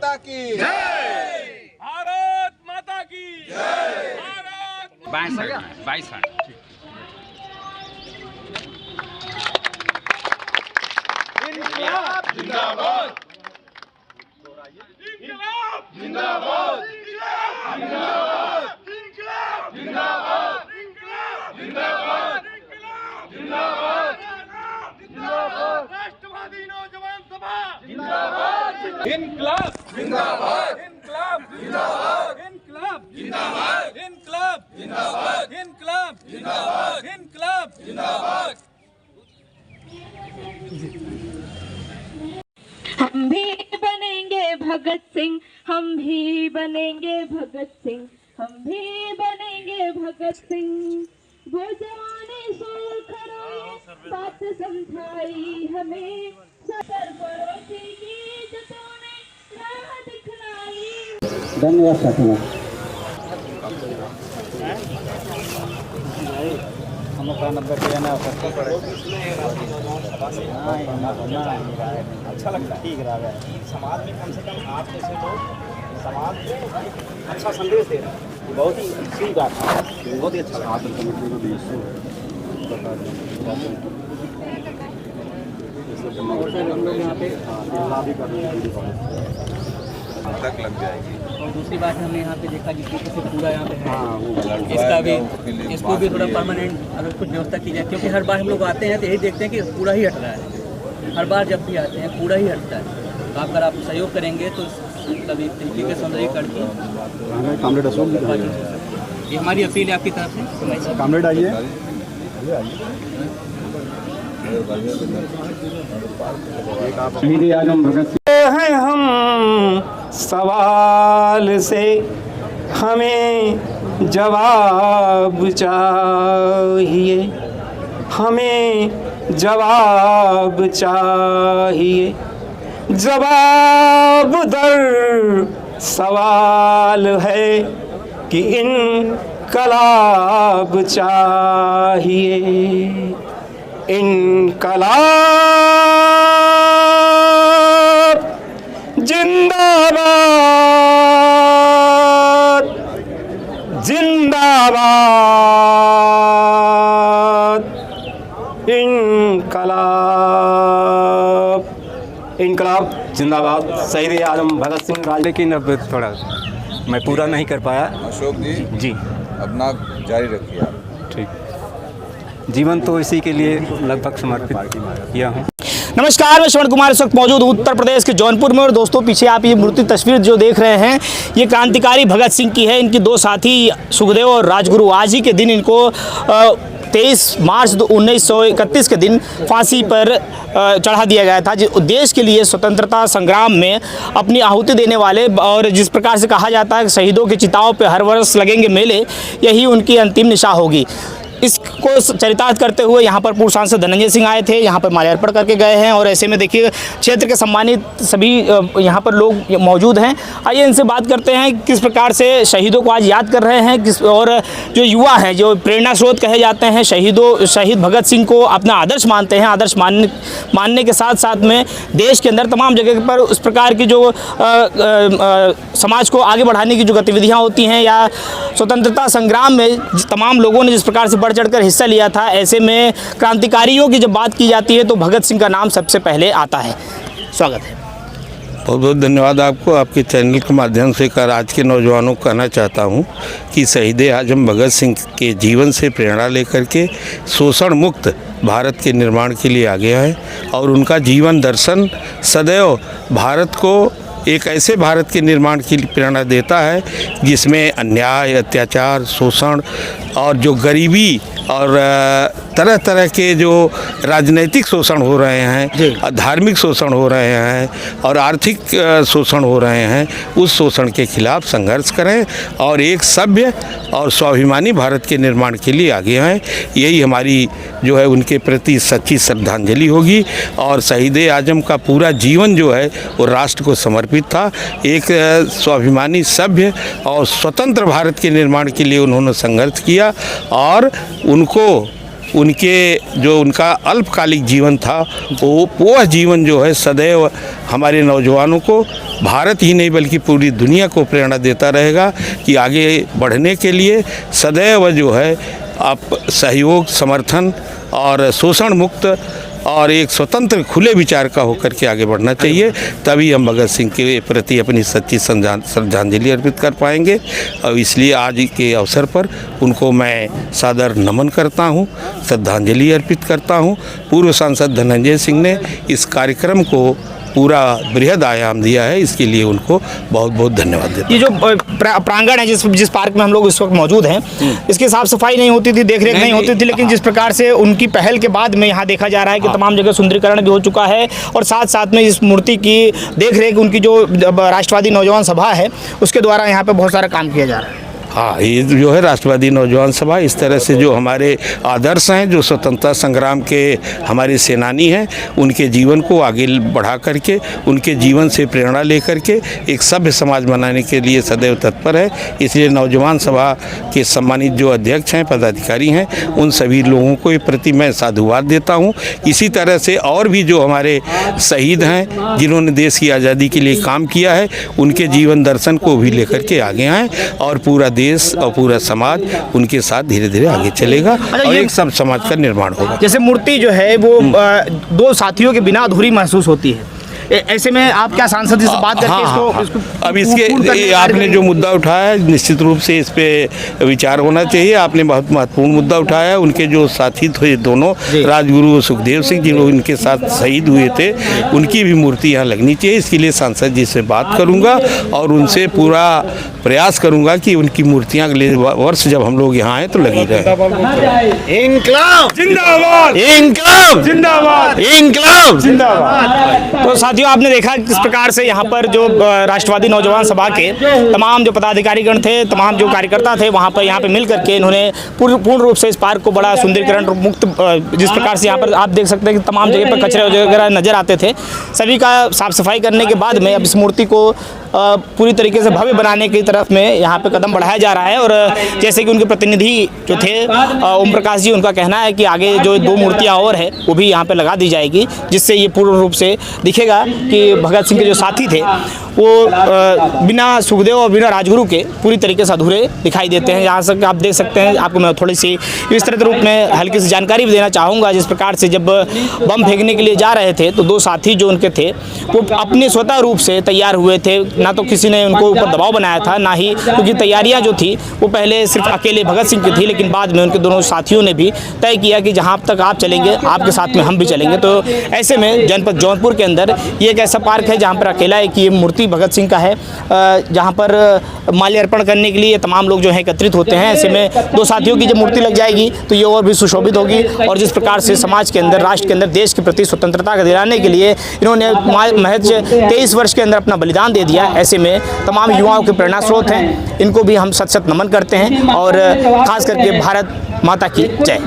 माता की जय। भारत माता की जय। भारत 22 इनकलाब जिंदाबाद, इनकलाब जिंदाबाद, जिंदाबाद, इनकलाब जिंदाबाद, जिंदाबाद, जिंदाबाद, जिंदाबाद, राष्ट्रवादी नौजवान सभा जिंदाबाद, इनकलाब जिंदाबाद, इनकलाब जिंदाबाद, इनकलाब जिंदाबाद, इनकलाब जिंदाबाद, इनकलाब जिंदाबाद, इनकलाब जिंदाबाद। हम भी बनेंगे भगत सिंह, हम भी बनेंगे भगत सिंह, हम भी बनेंगे भगत सिंह। वो जवानी सुखराए बात समझाई हमें, सतर पड़ोसी की जतों ने राह दिखलाई। धन्यवाद साथियों। हम लोग का नंबर पे ना सबको पड़े अच्छा लगता है, ठीक रहा है समाज में। कम से कम आप जैसे लोग समाज में अच्छा संदेश दे रहे हैं, बहुत ही अच्छी बात है, बहुत ही अच्छा तक लग जाएगी। और दूसरी बात हमने यहाँ पे देखा जिस तरीके से पूरा यहाँ पे है, इसका भी इसको भी थोड़ा परमानेंट अगर कुछ व्यवस्था की जाए, क्योंकि हर बार हम लोग आते हैं तो यही देखते हैं कि कूड़ा ही हट रहा है। हर बार जब भी आते हैं कूड़ा ही हटता है। तो अगर आप सहयोग करेंगे तो सभी तरीके के सौंदर्यीकरण की ये हमारी अपील है आपकी तरफ से। कामरेड आइए। हैं हम सवाल से हमें जवाब चाहिए, हमें जवाब चाहिए। जवाब दर सवाल है कि इनकलाब चाहिए, इनकलाब जिंदाबाद, जिंदाबाद, इनकलाब, इनकलाब जिंदाबाद। शहीद आजम भगत सिंह राज। लेकिन अब थोड़ा मैं पूरा नहीं कर पाया। अशोक जी अपना जारी रखिए आप। ठीक, जीवन तो इसी के लिए लगभग समर्पित किया हूँ। नमस्कार, मैं श्रवण कुमार इस वक्त मौजूद हूँ उत्तर प्रदेश के जौनपुर में। और दोस्तों पीछे आप ये मूर्ति तस्वीर जो देख रहे हैं ये क्रांतिकारी भगत सिंह की है। इनके दो साथी सुखदेव और राजगुरु, आज ही के दिन इनको 23 मार्च 1931 के दिन फांसी पर चढ़ा दिया गया था। देश के लिए स्वतंत्रता संग्राम में अपनी आहुति देने वाले, और जिस प्रकार से कहा जाता है कि शहीदों की चिताओं पर हर वर्ष लगेंगे मेले, यही उनकी अंतिम निशा होगी। इसको चरितार्थ करते हुए यहाँ पर पूर्व सांसद धनंजय सिंह आए थे, यहाँ पर माल्यार्पण करके गए हैं। और ऐसे में देखिए क्षेत्र के सम्मानित सभी यहाँ पर लोग मौजूद हैं। आइए इनसे बात करते हैं किस प्रकार से शहीदों को आज याद कर रहे हैं, किस और जो युवा हैं जो प्रेरणा स्रोत कहे जाते हैं, शहीद भगत सिंह को अपना आदर्श मानते हैं। आदर्श मानने के साथ साथ में देश के अंदर तमाम जगह पर उस प्रकार की जो समाज को आगे बढ़ाने की जो गतिविधियाँ होती हैं, या स्वतंत्रता संग्राम में तमाम लोगों ने जिस प्रकार से बढ़ चढ़कर हिस्सा लिया था, ऐसे में क्रांतिकारियों की जब बात की जाती है तो भगत सिंह का नाम सबसे पहले आता है। स्वागत है। बहुत बहुत धन्यवाद आपको। आपके चैनल के माध्यम से कर आज के नौजवानों को कहना चाहता हूं कि शहीद आजम भगत सिंह के जीवन से प्रेरणा लेकर के शोषण मुक्त भारत के निर्माण के लिए आगे हैं। और उनका जीवन दर्शन सदैव भारत को एक ऐसे भारत के निर्माण की प्रेरणा देता है जिसमें अन्याय, अत्याचार, शोषण और जो गरीबी और तरह तरह के जो राजनीतिक शोषण हो रहे हैं, धार्मिक शोषण हो रहे हैं और आर्थिक शोषण हो रहे हैं, उस शोषण के खिलाफ संघर्ष करें और एक सभ्य और स्वाभिमानी भारत के निर्माण के लिए आगे हैं। यही हमारी जो है उनके प्रति सच्ची श्रद्धांजलि होगी। और शहीद आजम का पूरा जीवन जो है वो राष्ट्र को समर्पित था। एक स्वाभिमानी, सभ्य और स्वतंत्र भारत के निर्माण के लिए उन्होंने संघर्ष किया और उनको उनका अल्पकालिक जीवन था, वो जीवन जो है सदैव हमारे नौजवानों को, भारत ही नहीं बल्कि पूरी दुनिया को प्रेरणा देता रहेगा कि आगे बढ़ने के लिए सदैव जो है आप सहयोग, समर्थन और शोषण मुक्त और एक स्वतंत्र खुले विचार का होकर के आगे बढ़ना चाहिए। तभी हम भगत सिंह के प्रति अपनी सच्ची श्रद्धांजलि अर्पित कर पाएंगे। और इसलिए आज के अवसर पर उनको मैं सादर नमन करता हूं, श्रद्धांजलि अर्पित करता हूं। पूर्व सांसद धनंजय सिंह ने इस कार्यक्रम को पूरा बृहद आयाम दिया है, इसके लिए उनको बहुत बहुत धन्यवाद देता हूं। ये जो प्रांगण है जिस पार्क में हम लोग इस वक्त मौजूद हैं, इसकी साफ सफाई नहीं होती थी, देखरेख नहीं होती थी, लेकिन जिस प्रकार से उनकी पहल के बाद में यहाँ देखा जा रहा है कि तमाम जगह सुंदरीकरण भी हो चुका है और साथ साथ में इस मूर्ति की देखरेख उनकी जो राष्ट्रवादी नौजवान सभा है उसके द्वारा यहाँ पे बहुत सारा काम किया जा रहा है। हाँ, ये जो है राष्ट्रवादी नौजवान सभा इस तरह से जो हमारे आदर्श हैं, जो स्वतंत्रता संग्राम के हमारे सेनानी हैं, उनके जीवन को आगे बढ़ा करके, उनके जीवन से प्रेरणा लेकर के एक सभ्य समाज बनाने के लिए सदैव तत्पर है। इसलिए नौजवान सभा के सम्मानित जो अध्यक्ष हैं, पदाधिकारी हैं, उन सभी लोगों को के प्रति मैं साधुवाद देता हूँ। इसी तरह से और भी जो हमारे शहीद हैं, जिन्होंने देश की आज़ादी के लिए काम किया है, उनके जीवन दर्शन को भी लेकर के आगे आएँ और पूरा देश और पूरा समाज उनके साथ धीरे धीरे आगे चलेगा और एक सब समाज का निर्माण होगा। जैसे मूर्ति जो है वो दो साथियों के बिना अधूरी महसूस होती है, ऐसे में आप क्या सांसद से बात करके इसको अब इसके आपने जो मुद्दा उठाया है, निश्चित रूप से इस पे विचार होना चाहिए। आपने बहुत महत्वपूर्ण मुद्दा उठाया है। उनके जो साथी थे दोनों, राजगुरु सुखदेव सिंह जी लोग इनके साथ शहीद हुए थे, उनकी भी मूर्ति यहाँ लगनी चाहिए। इसके लिए सांसद जी से बात करूँगा और उनसे पूरा प्रयास करूँगा कि उनकी मूर्तियाँ अगले वर्ष जब हम लोग यहाँ आए तो लगी रहे। इंकलाब जिंदाबाद, इंकलाब जिंदाबाद, इंकलाब जिंदाबाद। तो साथियों, आपने देखा किस प्रकार से यहाँ पर जो राष्ट्रवादी नौजवान सभा के तमाम जो पदाधिकारीगण थे, तमाम जो कार्यकर्ता थे, वहाँ पर मिल करके इन्होंने पूर्ण रूप से इस पार्क को बड़ा सुंदरीकरण मुक्त, जिस प्रकार से यहाँ पर आप देख सकते हैं कि तमाम जगह पर कचरे वगैरह नजर आते थे, सभी का साफ सफाई करने के बाद में अब इस मूर्ति को पूरी तरीके से भव्य बनाने की तरफ में यहाँ पे कदम बढ़ाया जा रहा है। और जैसे कि उनके प्रतिनिधि जो थे ओम प्रकाश जी, उनका कहना है कि आगे जो दो मूर्तियाँ और है वो भी यहाँ पे लगा दी जाएगी, जिससे ये पूर्ण रूप से दिखेगा कि भगत सिंह के जो साथी थे वो बिना सुखदेव और बिना राजगुरु के पूरी तरीके से अधूरे दिखाई देते हैं। यहाँ से आप देख सकते हैं, आपको मैं थोड़ी सी विस्तृत रूप में हल्की सी जानकारी भी देना चाहूँगा। जिस प्रकार से जब बम फेंकने के लिए जा रहे थे तो दो साथी जो उनके थे वो अपने स्वतः रूप से तैयार हुए थे, ना तो किसी ने उनको ऊपर दबाव बनाया था, ना ही क्योंकि तैयारियां जो थी वो पहले सिर्फ अकेले भगत सिंह की थी, लेकिन बाद में उनके दोनों साथियों ने भी तय किया कि जहां तक आप चलेंगे आपके साथ में हम भी चलेंगे। तो ऐसे में जनपद जौनपुर के अंदर ये एक ऐसा पार्क है जहां पर अकेला एक ये मूर्ति भगत सिंह का है, जहां पर माल्यार्पण करने के लिए तमाम लोग जो है एकत्रित होते हैं। ऐसे में दो साथियों की जब मूर्ति लग जाएगी तो ये और भी सुशोभित होगी। और जिस प्रकार से समाज के अंदर, राष्ट्र के अंदर, देश के प्रति स्वतंत्रता का दिलाने के लिए इन्होंने महज 23 वर्ष के अंदर अपना बलिदान दे दिया, ऐसे में तमाम युवाओं के प्रेरणा स्रोत हैं। इनको भी हम सत सत नमन करते हैं और खास करके भारत माता की जय।